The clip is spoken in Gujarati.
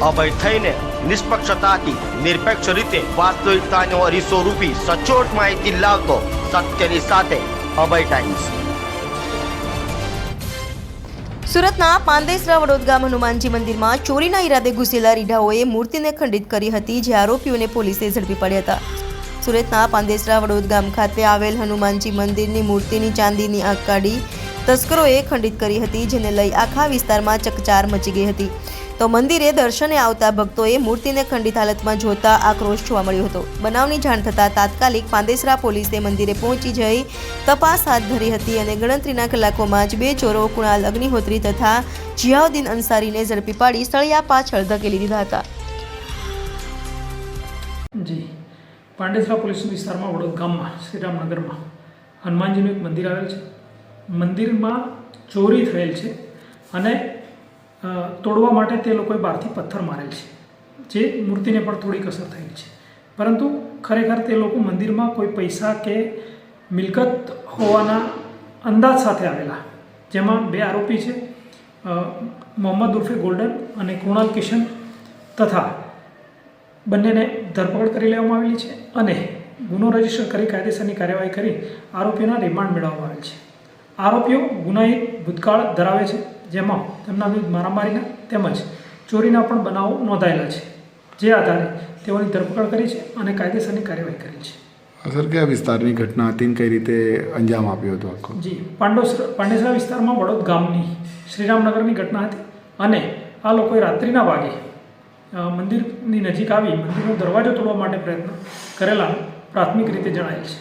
અભય થઈને નિષ્પક્ષતાથી નિરપેક્ષ રીતે વાસ્તવિકતાનો અરીસો રૂપી સચોટ માહિતી લાવતો સત્યની સાથે અભય ટાઈમ્સ। સુરતના પાંદેસરા વડોદ ગામ હનુમાનજી મંદિરમાં ચોરીના ઈરાદે ઘૂસેલા રીઢાઓએ મૂર્તિને ખંડિત કરી હતી, જે આરોપીઓને પોલીસે ઝડપી પડ્યા હતા। સુરતના પાંદેસરા વડોદ ગામ ખાતે આવેલ હનુમાનજી મંદિરની મૂર્તિની ચાંદીની આંખ કાઢી તસ્કરોએ ખંડિત કરી હતી, જેને લઈ આખા વિસ્તારમાં ચકચાર મચી ગઈ હતી। તો મંદિરે દર્શને આવતા ભક્તોએ મૂર્તિને ખંડિત હાલતમાં જોતા આક્રોશ જોવા મળ્યો હતો। બનાવની જાણ થતાં તાત્કાલિક પાંદેસરા પોલીસે મંદિરે પહોંચી જઈ તપાસ હાથ ધરી હતી અને ગણતરીના કલાકોમાં જ બે ચોરો કુણાલ અગ્નિહોત્રી તથા જિયાઉદ્દીન અંસારીને ઝડપી પાડી સળિયા પાછળ ધકેલી દીધા હતા। જી પાંડેસરા પોલીસ વિસ્તારમાં વડોદ ગામમાં શ્રીરામનગરમાં હનુમાનજીનું એક મંદિર આવેલ છે। મંદિરમાં ચોરી થયેલ છે અને તોડવા માટે તે લોકોએ બહારથી પથ્થર મારેલ છે, જે મૂર્તિને પણ થોડીક અસર થયેલ છે, પરંતુ ખરેખર તે લોકો મંદિરમાં કોઈ પૈસા કે મિલકત હોવાના અંદાજ સાથે આવેલા, જેમાં બે આરોપી છે, મોહમ્મદ ઉર્ફે ગોલ્ડન અને કૃણાલ કિશન, તથા બંનેને ધરપકડ કરી લેવામાં આવેલી છે અને ગુનો રજીસ્ટર કરી કાયદેસરની કાર્યવાહી કરી આરોપીઓના રિમાન્ડ મેળવવામાં આવેલ છે। આરોપીઓ ગુનાહિત ભૂતકાળ ધરાવે છે, જેમાં તેમના વિરુદ્ધ મારામારીના તેમજ ચોરીના પણ બનાવો નોંધાયેલા છે, જે આધારે તેઓની ધરપકડ કરી છે અને કાયદેસરની કાર્યવાહી કરી છે। સર, કયા વિસ્તારની ઘટના હતી, કઈ રીતે અંજામ આપ્યો હતો આખો? જી પાંડેસરા વિસ્તારમાં વડોદ ગામની શ્રીરામનગરની ઘટના હતી અને આ લોકોએ રાત્રિના ભાગે મંદિરની નજીક આવી મંદિરનો દરવાજો તોડવા માટે પ્રયત્ન કરેલા પ્રાથમિક રીતે જણાયેલ છે।